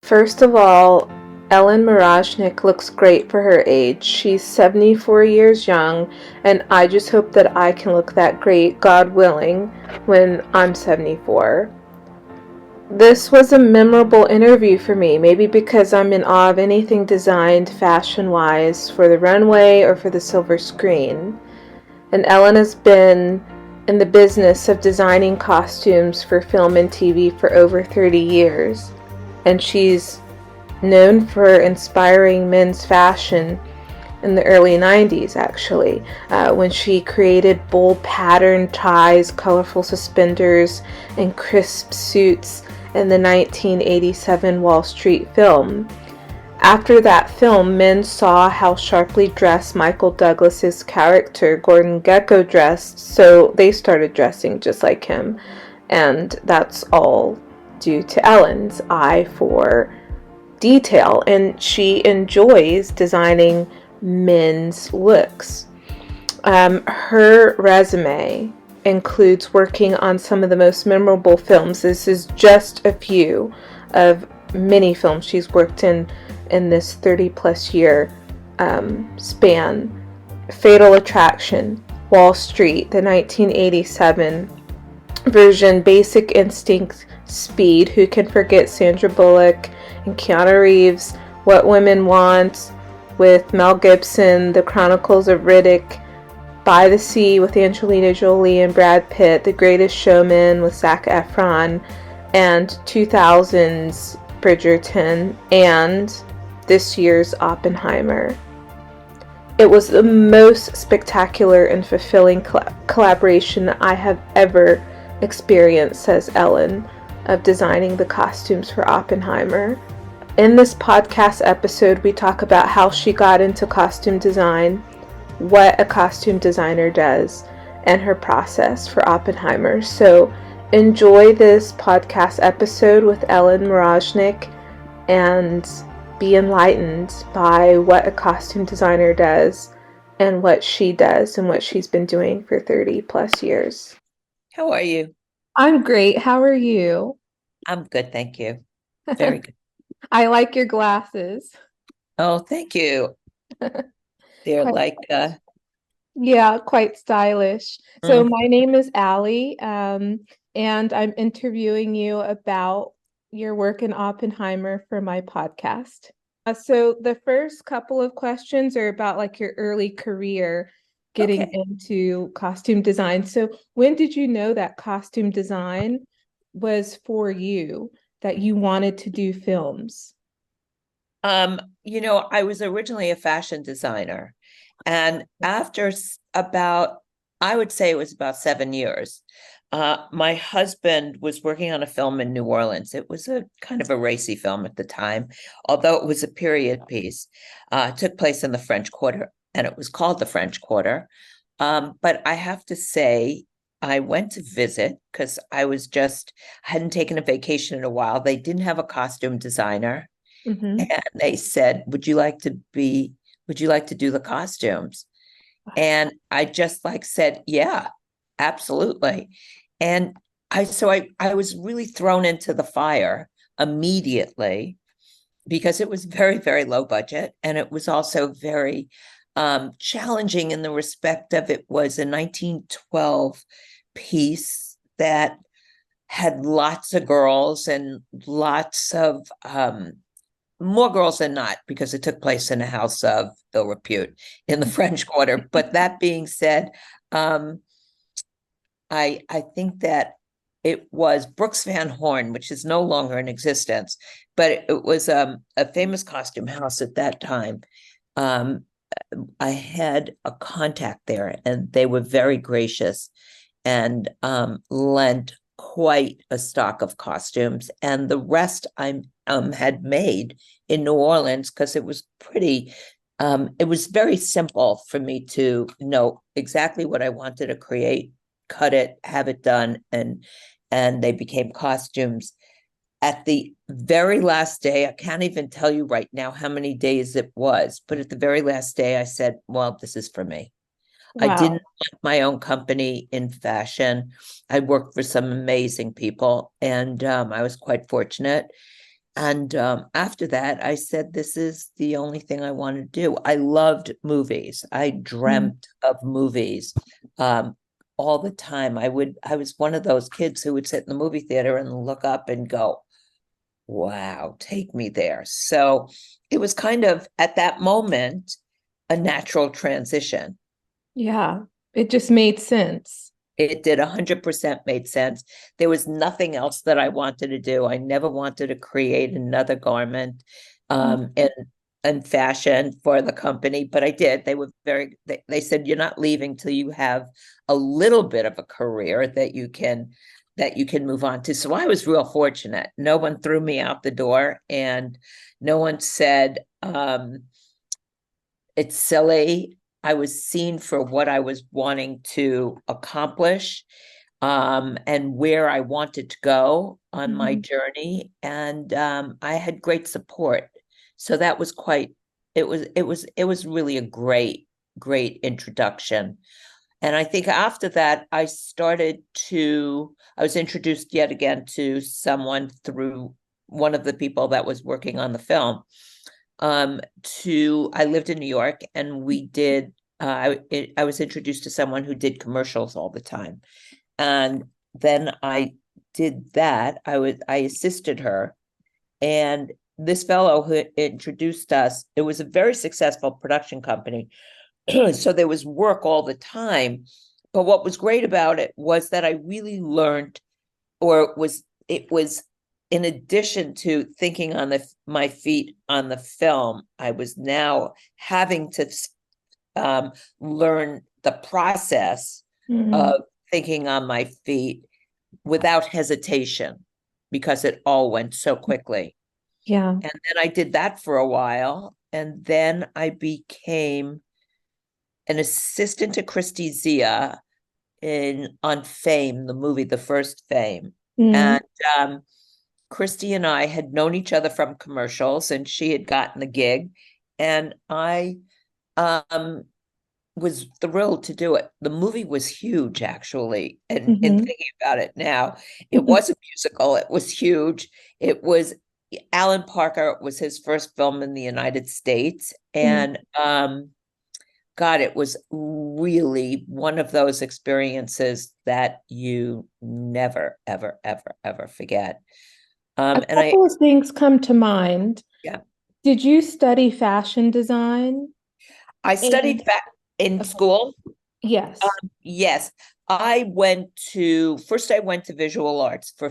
First of all, Ellen Mirojnick looks great for her age. She's 74 years young, and I just hope that I can look that great, God willing, when I'm 74. This was a memorable interview for me, maybe because I'm in awe of anything designed fashion-wise for the runway or for the silver screen. And Ellen has been in the business of designing costumes for film and TV for over 30 years. And she's known for inspiring men's fashion in the early 90s, actually, when she created bold pattern ties, colorful suspenders, and crisp suits in the 1987 Wall Street film. After that film, men saw how sharply dressed Michael Douglas's character, Gordon Gekko, dressed, so they started dressing just like him. And that's all due to Ellen's eye for detail, and she enjoys designing men's looks. Her resume includes working on some of the most memorable films. This is just a few of many films she's worked in this 30 plus year span. Fatal Attraction, Wall Street, the 1987 version, Basic Instinct, Speed, Who Can Forget Sandra Bullock and Keanu Reeves, What Women Want with Mel Gibson, The Chronicles of Riddick, By the Sea with Angelina Jolie and Brad Pitt, The Greatest Showman with Zac Efron, and 2000's Bridgerton, and this year's Oppenheimer. It was the most spectacular and fulfilling collaboration I have ever experienced, says Ellen, of designing the costumes for Oppenheimer. In this podcast episode, we talk about how she got into costume design, what a costume designer does, and her process for Oppenheimer. So enjoy this podcast episode with Ellen Mirojnick and be enlightened by what a costume designer does and what she does and what she's been doing for 30 plus years. How are you? I'm great. How are you? I'm good, thank you. Very good. I like your glasses. Oh, thank you. They're Quite, like, yeah, quite stylish. So mm, my name is Allie, and I'm interviewing you about your work in Oppenheimer for my podcast. So the first couple of questions are about like your early career getting okay. into costume design. So when did you know that costume design was for you, that you wanted to do films? I was originally a fashion designer, and after about, I would say it was about 7 years, my husband was working on a film in New Orleans. It was a kind of a racy film at the time, although it was a period piece. It took place in the French Quarter, and it was called the French Quarter. But I have to say, I went to visit because hadn't taken a vacation in a while. They didn't have a costume designer. Mm-hmm. And they said, would you like to do the costumes? And I just like said, yeah, absolutely. And I was really thrown into the fire immediately because it was very, very low budget. And it was also very challenging in the respect of it was a 1912 piece that had lots of girls and lots of more girls than not, because it took place in a house of ill repute in the French Quarter. But that being said, um, I think that it was Brooks Van Horn, which is no longer in existence, but it was a famous costume house at that time. Um, I had a contact there, and they were very gracious and lent quite a stock of costumes, and the rest I had made in New Orleans because it was pretty. It was very simple for me to know exactly what I wanted to create, cut it, have it done, and they became costumes. At the very last day, I can't even tell you right now how many days it was, but at the very last day, I said, "Well, this is for me." I Wow. didn't want my own company in fashion. I worked for some amazing people, and I was quite fortunate. And after that, I said, this is the only thing I want to do. I loved movies. I dreamt of movies all the time. I was one of those kids who would sit in the movie theater and look up and go, wow, take me there. So it was kind of at that moment, a natural transition. Yeah, it just made sense. It did 100% made sense. There was nothing else that I wanted to do. I never wanted to create another garment in fashion for the company, but I did. They were they said, you're not leaving till you have a little bit of a career that you can move on to. So I was real fortunate. No one threw me out the door, and no one said, it's silly. I was seen for what I was wanting to accomplish, and where I wanted to go on my journey. And I had great support. So that was it was really a great introduction. And I think after that, I was introduced yet again to someone through one of the people that was working on the film. I lived in New York, and I was introduced to someone who did commercials all the time. And then I did that. I assisted her, and this fellow who introduced us, it was a very successful production company. So there was work all the time. But what was great about it was that I really learned, it was in addition to thinking on my feet on the film, I was now having to learn the process of thinking on my feet without hesitation, because it all went so quickly. Yeah. And then I did that for a while, and then I became an assistant to Christy Zia on Fame, the movie, the first Fame. And Christy and I had known each other from commercials, and she had gotten the gig, and I was thrilled to do it. The movie was huge, actually. And in thinking about it now, it was a musical. It was huge. It was Alan Parker. It was his first film in the United States. And God, it was really one of those experiences that you never, ever, ever, ever forget. A couple of things come to mind. Yeah. Did you study fashion design? I studied in school. Yes. Yes. I went to visual arts for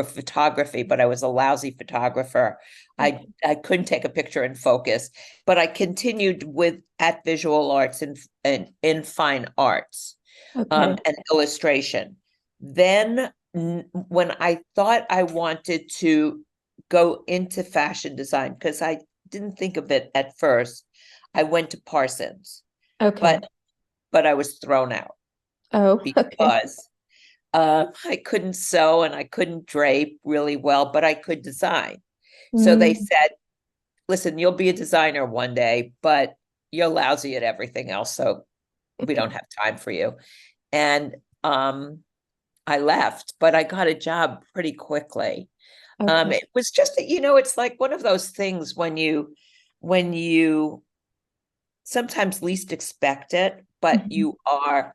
photography, but I was a lousy photographer. I couldn't take a picture in focus, but I continued at visual arts and in fine arts, and illustration. Then when I thought I wanted to go into fashion design, because I didn't think of it at first, I went to Parsons. But I was thrown out because I couldn't sew and I couldn't drape really well, but I could design. So they said, listen, you'll be a designer one day, but you're lousy at everything else, so we don't have time for you. And I left, but I got a job pretty quickly. It was just, it's like one of those things when you sometimes least expect it, but you are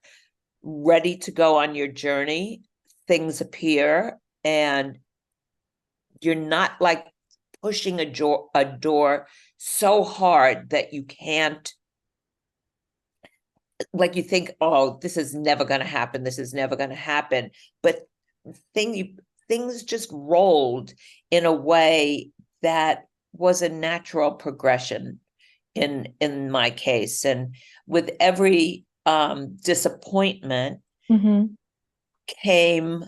ready to go on your journey, things appear, and you're not like pushing a door so hard that you can't, like you think, oh, this is never going to happen. This is never going to happen. But things just rolled in a way that was a natural progression in my case. And with every disappointment came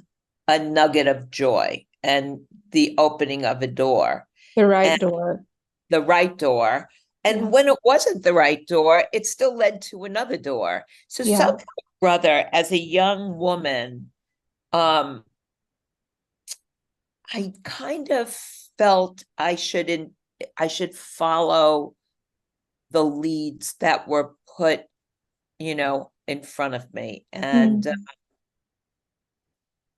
a nugget of joy and the opening of a door. The right door. The right door. And when it wasn't the right door, it still led to another door. So somehow, brother, as a young woman, I kind of felt I should follow the leads that were put, in front of me. And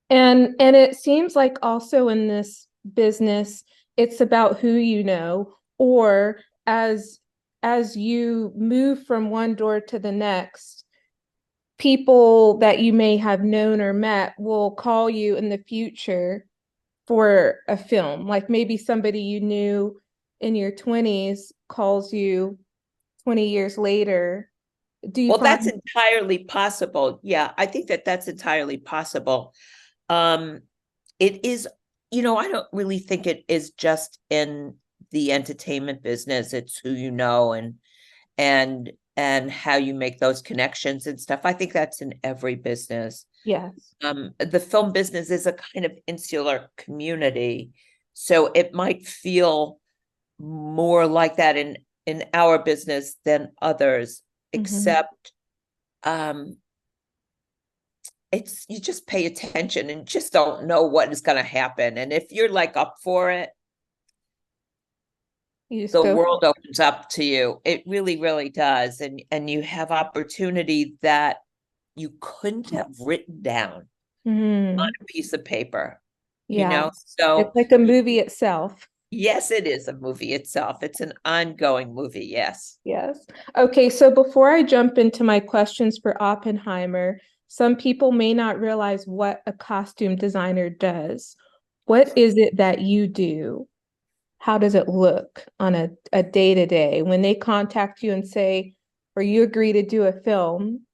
and it seems like also in this business, it's about who you know, or as as you move from one door to the next, people that you may have known or met will call you in the future for a film. Like maybe somebody you knew in your 20s calls you 20 years later. Do you Well, that's find? entirely possible. Yeah, I think that that's entirely possible. Um, it is, I don't really think it is just in the entertainment business. It's who you know and how you make those connections and stuff. I think that's in every business. Yes. The film business is a kind of insular community, so it might feel more like that in our business than others, Hmm. except um it's you just pay attention and just don't know what is going to happen. And if you're like up for it, You just the go for world opens up to you. It really, really does. And you have opportunity that you couldn't have written down it. on a piece of paper, Yes. It's So like a movie itself. yes, it is a movie itself. It's an ongoing movie. Yes. Yes. Okay, so before I jump into my questions for Oppenheimer, some people may not realize what a costume designer does. What is it that you do? How does it look on a day-to-day? When they contact you and say, or you agree to do a film,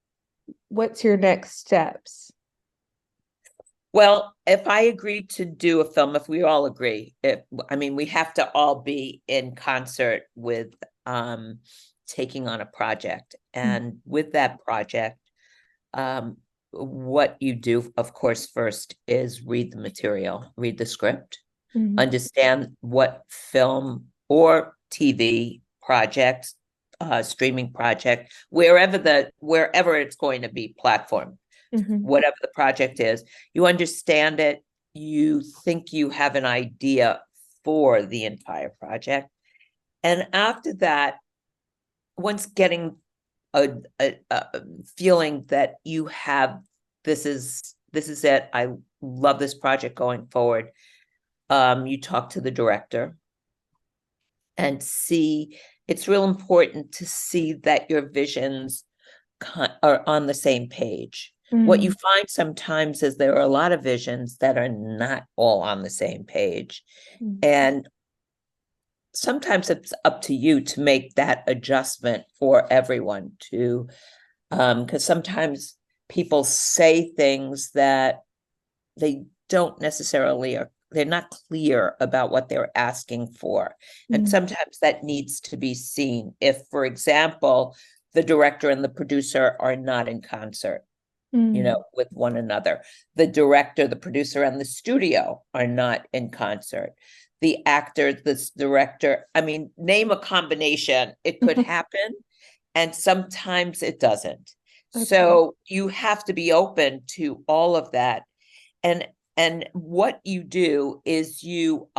what's your next steps? Well, if I agree to do a film, if we all agree, I mean, we have to all be in concert with taking on a project. And with that project, um, what you do, of course, first is read the material, read the script, Mhm. understand what film or TV project, streaming project, wherever it's going to be platform, Mhm. whatever the project is, you understand it, you think you have an idea for the entire project. And after that, once getting a feeling that you have this is it, I love this project going forward, you talk to the director and see, it's real important to see that your visions are on the same page. What you Mm. find sometimes is there are a lot of visions that are not all on the same page. Mm. And sometimes it's up to you to make that adjustment for everyone to, because sometimes people say things that they don't necessarily are, they're not clear about what they're asking for. And Mm. sometimes that needs to be seen. If, for example, the director and the producer are not in concert, Mm. with one another. The director, the producer, and the studio are not in concert. The actor, this director, I mean, name a combination, it could happen, and sometimes it doesn't. Okay. So you have to be open to all of that. And what you do is you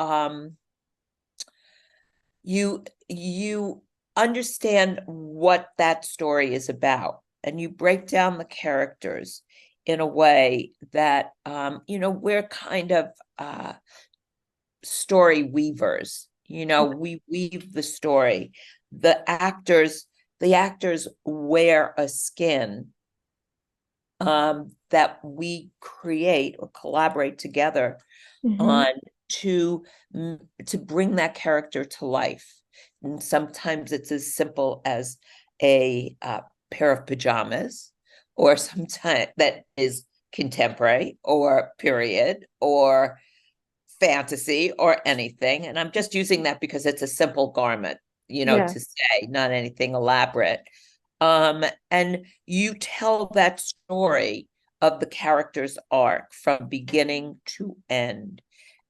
understand what that story is about, and you break down the characters in a way that we're kind of story weavers. We weave the story. The actors wear a skin that we create or collaborate together Mhm. on to to bring that character to life. And sometimes it's as simple as a pair of pajamas, or sometimes that is contemporary or period or fantasy or anything. And I'm just using that because it's a simple garment, Yeah. to say, not anything elaborate. And you tell that story of the character's arc from beginning to end.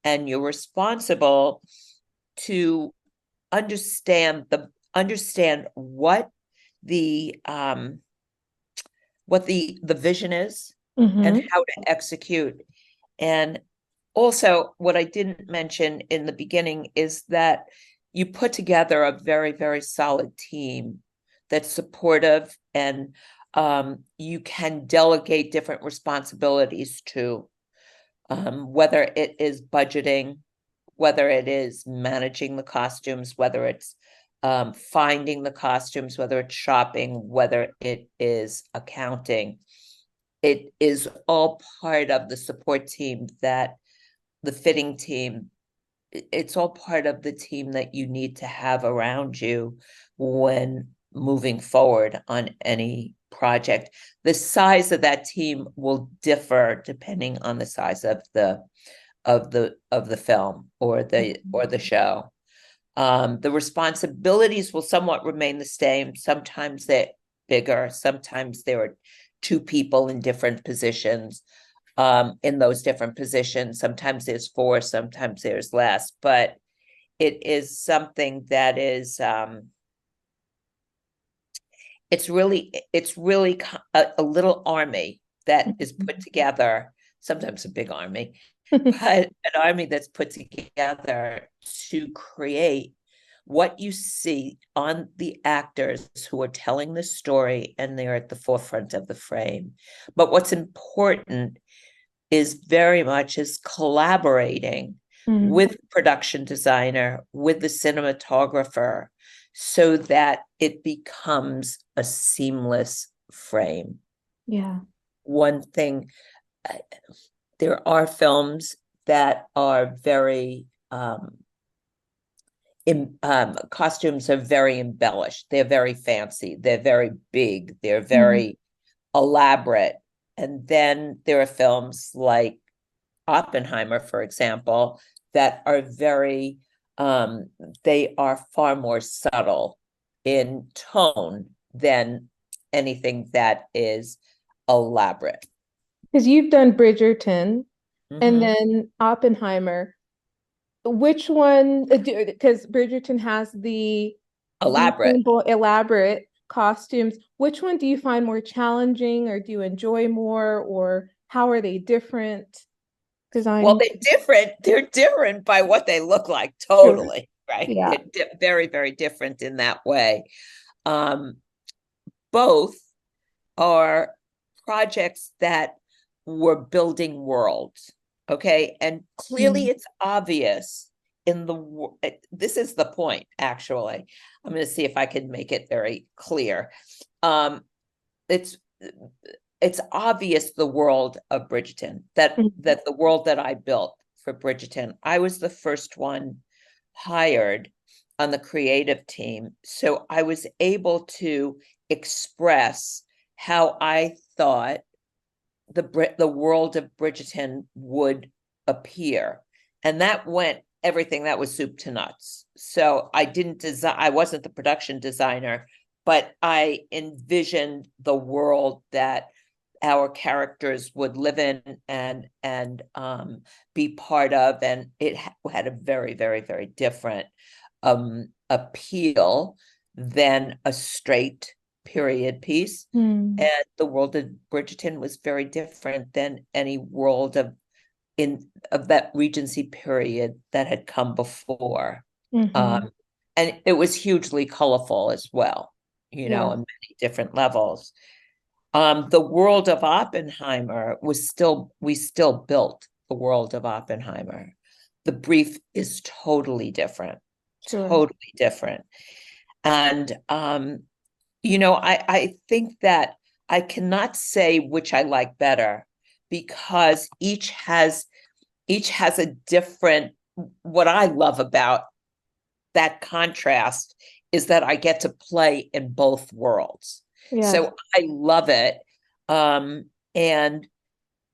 And you're responsible to understand the what the vision is and Mhm. how to execute. And also, what I didn't mention in the beginning is that you put together a very, very solid team that's supportive, and you can delegate different responsibilities to, whether it is budgeting, whether it is managing the costumes, whether it's finding the costumes, whether it's shopping, whether it is accounting. It is all part of the support team, that the fitting team. It's all part of the team that you need to have around you when moving forward on any project. The size of that team will differ depending on the size of the film or the show. The responsibilities will somewhat remain the same. Sometimes they're bigger, sometimes there are two people in different positions, in those different positions. Sometimes there's four, sometimes there's less, but it is something that is, it's really a little army that is put together, sometimes a big army, but an army that's put together to create what you see on the actors who are telling the story, and they're at the forefront of the frame. But what's important is very much is collaborating with the production designer, with the cinematographer, so that it becomes a seamless frame. Yeah. One thing, there are films that are very costumes are very embellished. They're very fancy. They're very big. They're very elaborate. And then there are films like Oppenheimer, for example, that are very, they are far more subtle in tone than anything that is elaborate. Because you've done Bridgerton and Mhm. then Oppenheimer. Which one, because Bridgerton has the Elaborate. simple, elaborate costumes. Which one do you find more challenging, or do you enjoy more, or how are they different? Well, Design. they're different by what they look like, Sure. totally, right? Yeah. They're very, very different in that way. Um, Both are projects that were building worlds, okay? And clearly it's obvious in this is the point, actually. I'm going to see if I can make it very clear. Um, it's it's obvious, the world of Bridgerton, that the world that I built for Bridgerton, I was the first one hired on the creative team. So I was able to express how I thought the world of Bridgerton would appear. And that went everything that was soup to nuts. So I wasn't the production designer, but I envisioned the world that our characters would live in and be part of, and it had a very, very, very different appeal than a straight period piece. Mm. And the world of Bridgerton was very different than any world of that Regency period that had come before. Mm-hmm. And it was hugely colorful as well, Yeah. on many different levels. The world of Oppenheimer we still built the world of Oppenheimer. The brief is totally different, Sure. totally different. And I think that I cannot say which I like better, because each has a different. What I love about that contrast is that I get to play in both worlds. Yes. So I love it. And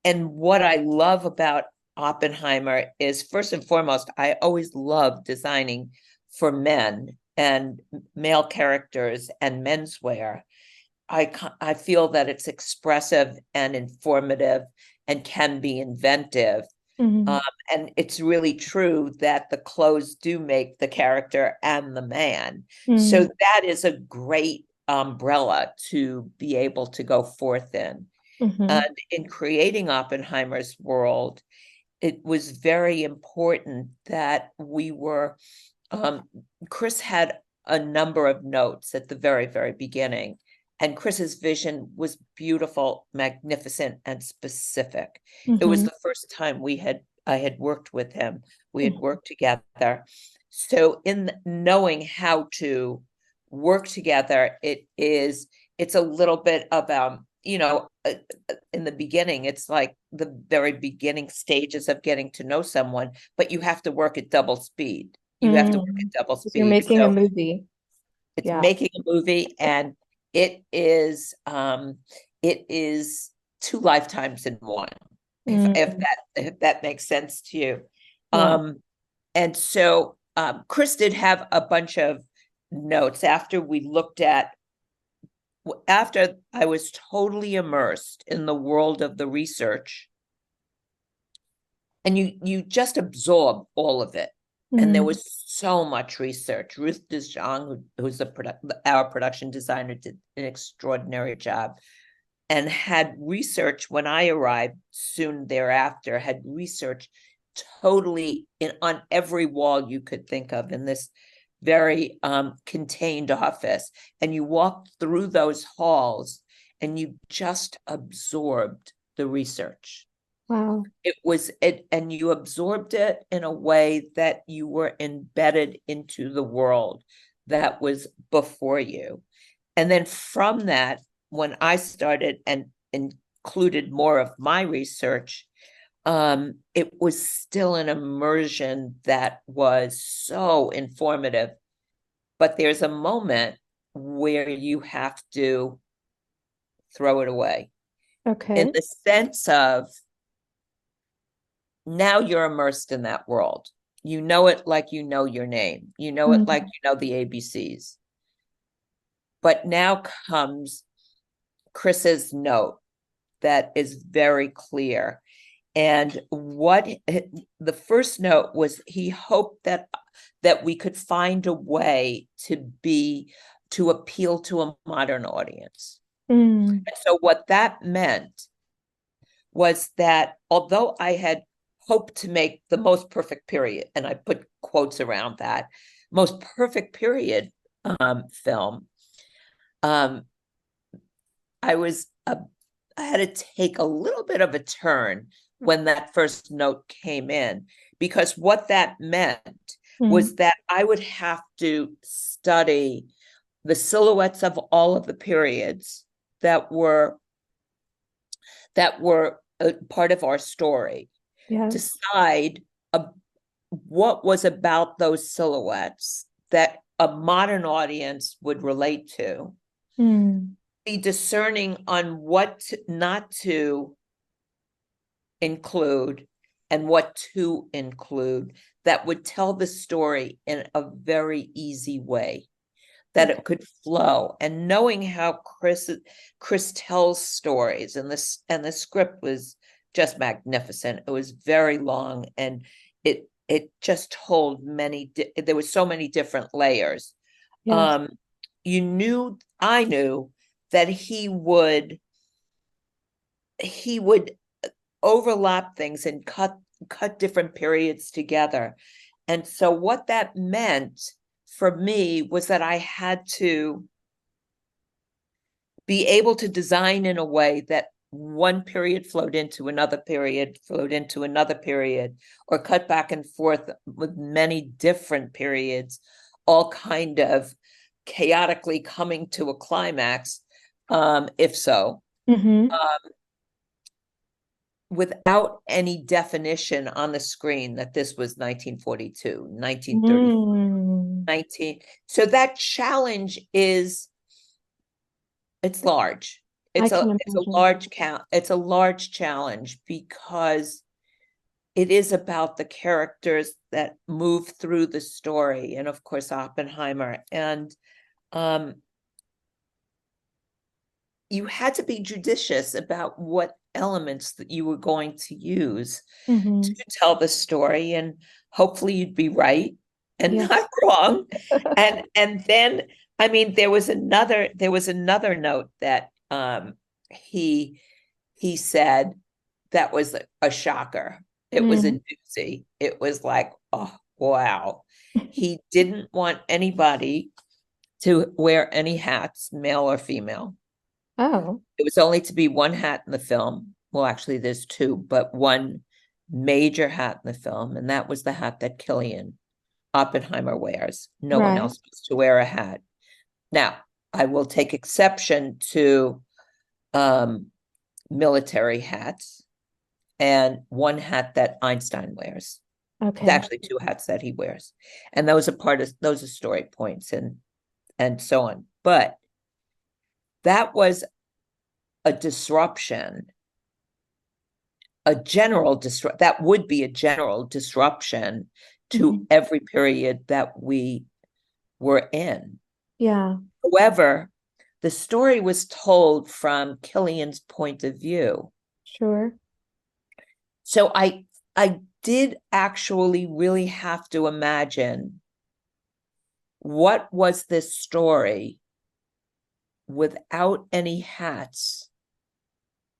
what I love about Oppenheimer is, first and foremost, I always love designing for men and male characters and menswear. I feel that it's expressive and informative and can be inventive. Mm-hmm. And it's really true that the clothes do make the character and the man. So Mm-hmm. that is a great umbrella to be able to go forth in. Mm-hmm. And in creating Oppenheimer's world, it was very important that Chris had a number of notes at the very, very beginning. And Chris's vision was beautiful, magnificent, and specific. It was Mm-hmm. the first time I had worked with him We had worked together. So in knowing how to work together, it's a little bit of in the beginning, it's like the very beginning stages of getting to know someone, but you have to work at double speed. You have to work at double 'Cause you're speed. making a So movie. it's Yeah. making a movie, and it is two lifetimes in one, Mm, if that makes sense to you. yeah. And so Chris did have a bunch of notes after I was totally immersed in the world of the research, and you just absorb all of it. And there Mm, was so much research. Ruth DeJong, who's our production designer, did an extraordinary job, and had research when I arrived soon thereafter, had research totally on every wall you could think of in this very contained office. And you walked through those halls and you just absorbed the research. wow. And you absorbed it in a way that you were embedded into the world that was before you. And then from that, when I started and included more of my research, it was still an immersion that was so informative. But there's a moment where you have to throw it away, in Okay. the sense of now you're immersed in that world. You know it like you know your name. You know it like Mm, you know the ABCs. But now comes Chris's note that is very clear. And what the first note was, he hoped that we could find a way to appeal to a modern audience. mm, And so what that meant was that although I had hoped to make the most perfect period, and I put quotes around that, most perfect period film, um, I was I had to take a little bit of a turn when that first note came in, because what that meant mm. was that I would have to study the silhouettes of all of the periods that were a part of our story, Yes. decide what was about those silhouettes that a modern audience would relate to, Mm, be discerning on what not to include and what to include, that would tell the story in a very easy way, that okay. it could flow. And knowing how Chris tells stories, and the script was just magnificent. It was very long, and it just told there was so many different layers. Yes. um I knew that he would overlap things and cut different periods together. And so what that meant for me was that I had to be able to design in a way that one period flowed into another period, flowed into another period, or cut back and forth with many different periods, all kind of chaotically coming to a climax, if so, Mm-hmm. without any definition on the screen that this was 1942, 1930, Mm. 19. So that challenge it's large. I It's a can it's a imagine. large count. It's a large challenge because it is about the characters that move through the story, and of course Oppenheimer. And um, you had to be judicious about what elements that you were going to use to Mm-hmm. tell the story, and hopefully you'd be right and Yeah. not wrong. And then, I mean, there was another note that he said that was a shocker. It was a Mm. doozy. It was like, oh wow. He didn't want anybody to wear any hats, male or female. Oh. It was only to be one hat in the film. Well, actually, there's two, but one major hat in the film, and that was the hat that Killian Oppenheimer wears. No one Right. else was to wear a hat. Now, I will take exception to military hats and one hat that Einstein wears. It's Okay. actually two hats that he wears. And those are story points and so on. But that was a disruption, that would be a general disruption to every period that we were in. Yeah. However, the story was told from Killian's point of view. Sure. So I did actually really have to imagine, what was this story without any hats,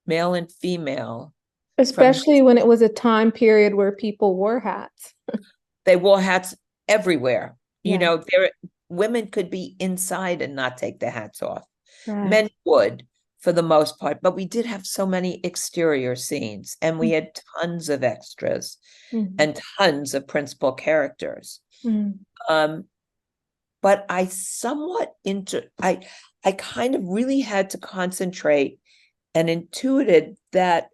male and female, from Especially when it was a time period where people wore hats. they wore hats everywhere. You Yeah. know, women could be inside and not take their hats off. Right. Men would, for the most part, but we did have so many exterior scenes, and we had tons of extras and tons of principal characters. But I kind of really had to concentrate and intuited that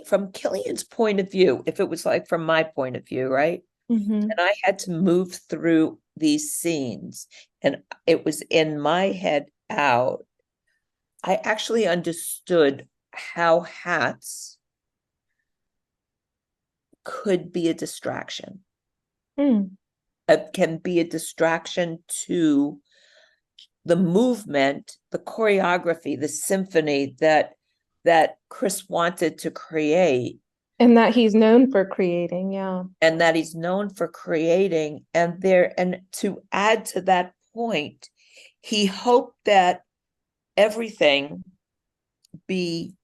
from Killian's point of view, if it was like from my point of view, right? And I had to move through these scenes, and it was in my head out. I actually understood how hats could be a distraction. It can be a distraction to the movement, the choreography, the symphony that Chris wanted to create. And that he's known for creating, yeah. And that he's known for creating. And to add to that point, he hoped that everything be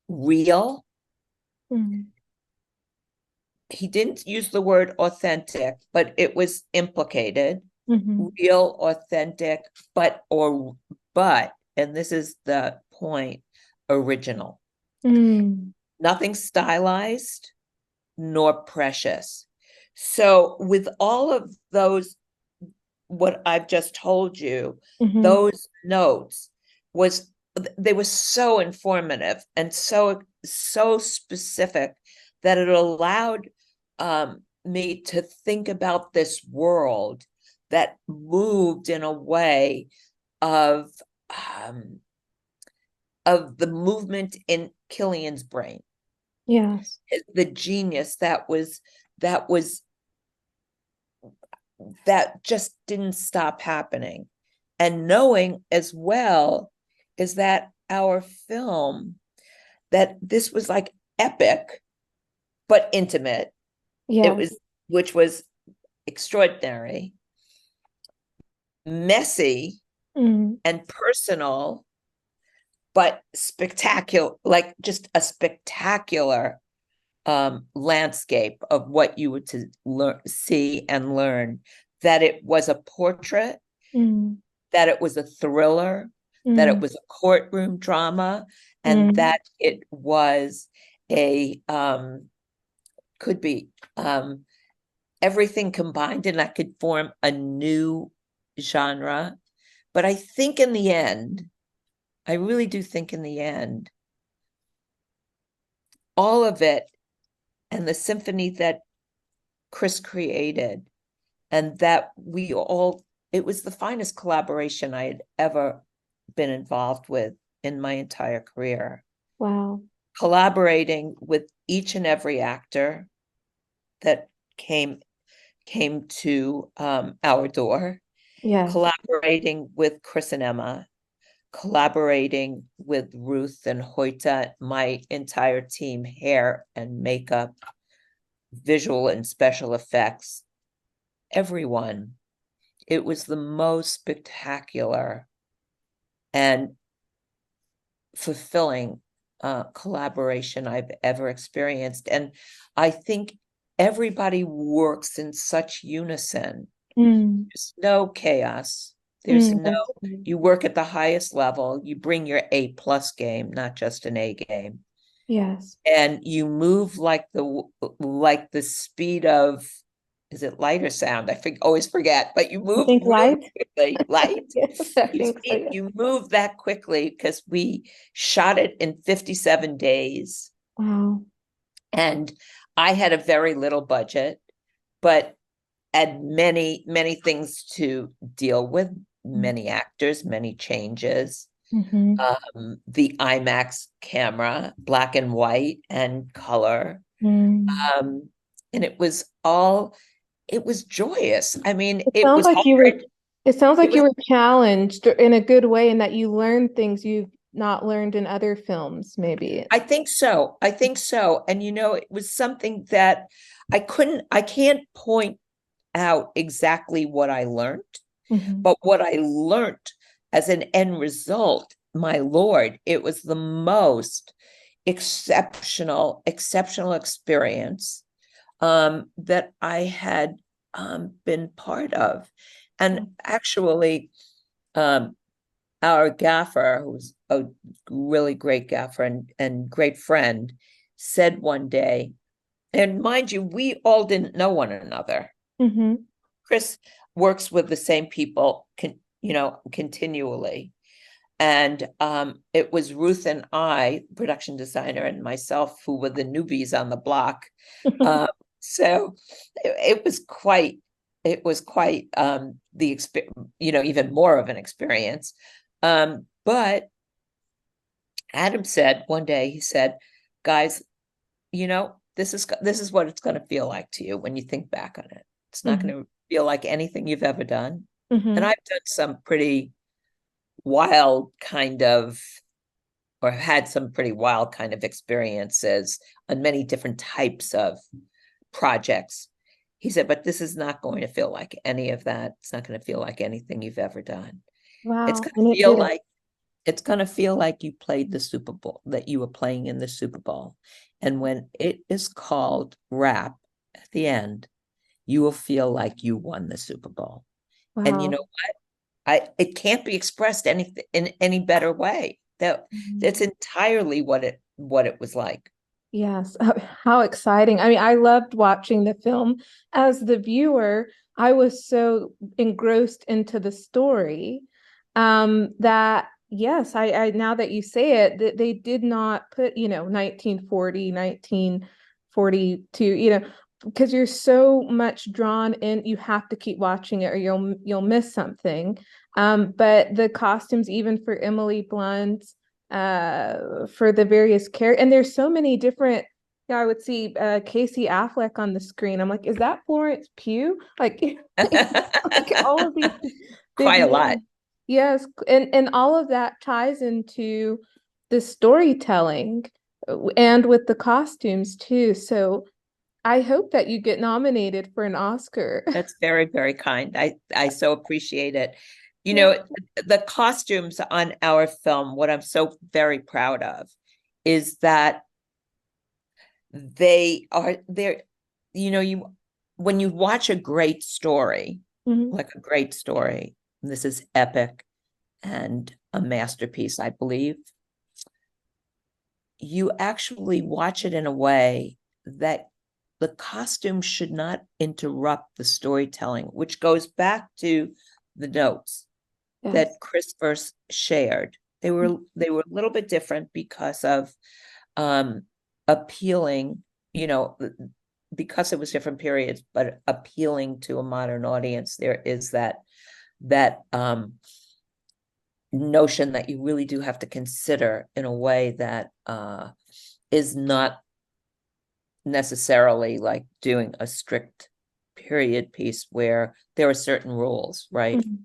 real. He didn't use the word authentic, but it was implicated. Real, authentic, but, and this is the point, original. Nothing stylized nor precious. So with all of those, what I've just told you, those notes they were so informative and so specific that it allowed me to think about this world that moved in a way of the movement in Killian's brain. Yes. The genius that just didn't stop happening. And knowing as well is that our film, that this was like epic, but intimate. Yeah. Which was extraordinary, messy, and personal, but spectacular, like just a spectacular landscape of what you would see and learn. That it was a portrait, that it was a thriller, that it was a courtroom drama, and that it was could be everything combined, and that could form a new genre. But I think in the end, I really do think in the end, all of it, and the symphony that Chris created, and that it was the finest collaboration I had ever been involved with in my entire career. Wow. Collaborating with each and every actor that came to our door. Yes. Collaborating with Chris and Emma, collaborating with Ruth and Hoyta, my entire team, hair and makeup, visual and special effects, everyone. It was the most spectacular and fulfilling collaboration I've ever experienced. And I think everybody works in such unison. There's no chaos. You work at the highest level. You bring your A+ game, not just an A game. Yes. and you move like the speed of, is it light or sound? Always forget, but you I move think really light. quickly. Light. Yes, I think so. Yeah. You move that quickly because we shot it in 57 days. Wow. And I had a very little budget, but had many things to deal with, many actors, many changes. Mm-hmm. The IMAX camera, black and white and color. Mm. Um, and it was joyous. I mean, It it sounds was like you were hard. it sounds It like was you were challenged in a good way and that you learned things you've not learned in other films, maybe. I think so. I think so. And it was something that I can't point out exactly what I learned, Mm-hmm. but what I learned as an end result, my Lord, it was the most exceptional experience that I had been part of. And actually, um, our gaffer, who's a really great gaffer and great friend, said one day, and mind you, we all didn't know one another. Mm-hmm. Chris works with the same people, continually. And it was Ruth and I, production designer, and myself, who were the newbies on the block. Um, so it was quite, the experience, even more of an experience. But Adam said one day, he said, guys, this is what it's going to feel like to you when you think back on it. It's not Mm-hmm. going to feel like anything you've ever done. And Mm-hmm. I've done some pretty wild kind of, or had some pretty wild kind of experiences on many different types of projects. He said, but this is not going to feel like any of that. It's not going to feel like anything you've ever done. It's Wow. going And to it feel did. like it's going to feel like you played the Super Bowl, that you were playing in the Super Bowl. And when it is called wrap at the end, you will feel like you won the Super Bowl. And Wow. it can't be expressed in any better way. Mhm. That's entirely what it was like. Yes. How exciting. I mean, I loved watching the film. As the viewer, I was so engrossed into the story that yes, I now that you say it, that they did not put, 1940, 1942, because you're so much drawn in, you have to keep watching it or you'll miss something. But the costumes, even for Emily Blunt, for the various characters, and there's so many different. Yeah, I would see Casey Affleck on the screen. I'm like, is that Florence Pugh? Like, like all of these big Quite a lot. names. Yes, and all of that ties into the storytelling and with the costumes too. So I hope that you get nominated for an Oscar. That's very, very kind. I so appreciate it. You Yeah. know, the costumes on our film, what I'm so very proud of is that they're, you when you watch a great story, Mhm. like a great story, and this is epic and a masterpiece, I believe, you actually watch it in a way that the costume should not interrupt the storytelling, which goes back to the notes Yes. that Chris first shared. They were a little bit different because of um appealing, you know, because it was different periods, but appealing to a modern audience. There is that notion that you really do have to consider in a way that is not necessarily like doing a strict period piece where there are certain rules, right? Mhm.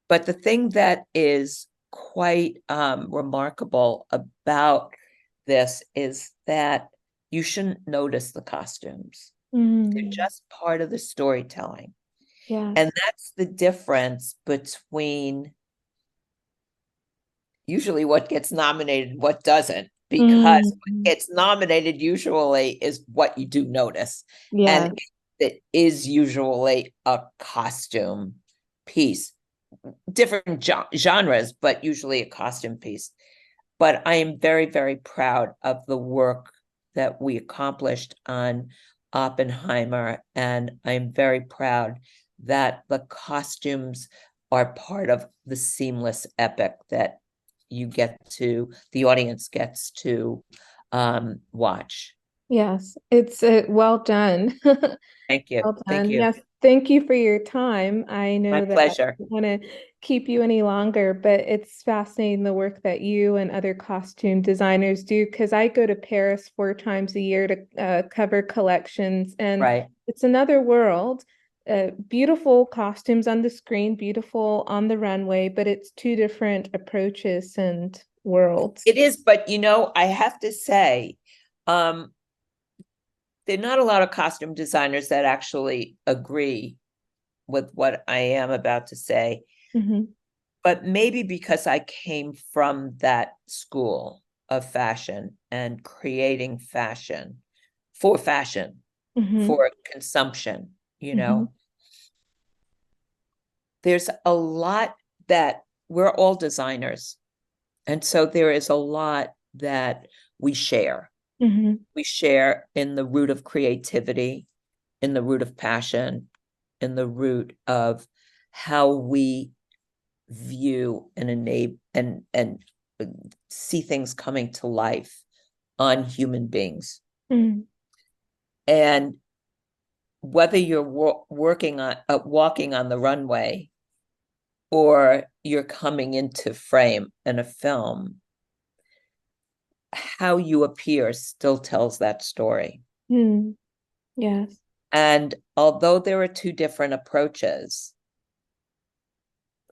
But the thing that is quite remarkable about this is that you shouldn't notice the costumes. They're Mm. just part of the storytelling. And Yes. that's the difference between usually what gets nominated, what doesn't, because what Mm. gets nominated usually is what you do notice. And Yes. it is usually a costume piece, different genres, but usually a costume piece. but I am very, very proud of the work that we accomplished on Oppenheimer, and I'm very proud that the costumes are part of the seamless epic that the audience gets to watch. Yes, it's well done. Thank you. Well Thank done. you. Yes, thank you for your time. I My know that I pleasure. don't want to keep you any longer, but it's fascinating the work that you and other costume designers do, because I go to Paris 4 times a year to cover collections, and Right. it's another world. Beautiful costumes on the screen, beautiful on the runway, but it's two different approaches and worlds. It is, but I have to say, there are not a lot of costume designers that actually agree with what I am about to say, Mhm. but maybe because I came from that school of fashion and creating fashion, for Mhm. consumption, Mhm. there's a lot that we're all designers. And so there is a lot that we share. Mhm. We share in the root of creativity, in the root of passion, in the root of how we view and enable and see things coming to life on human beings. Mhm. And whether you're walking on the runway or you're coming into frame in a film, how you appear still tells that story. Mhm. Yes. And although there are two different approaches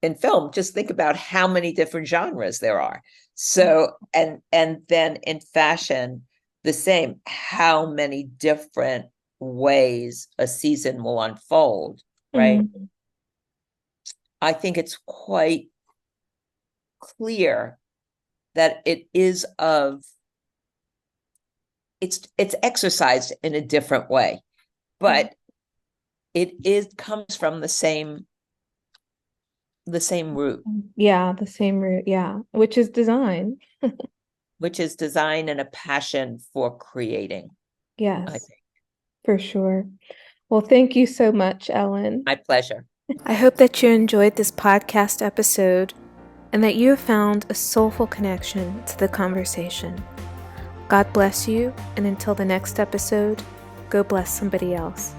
in film, just think about how many different genres there are. So, and then in fashion, the same, how many different ways a season will unfold, right? Mhm. I think it's quite clear that it's exercised in a different way, but it comes from the same root, Yeah, the same route. Yeah, which is design. which is design and a passion for creating, I Yes, think. for sure. Well, thank you so much, Ellen. My pleasure. I hope that you enjoyed this podcast episode and that you have found a soulful connection to the conversation. God bless you, and until the next episode, go bless somebody else.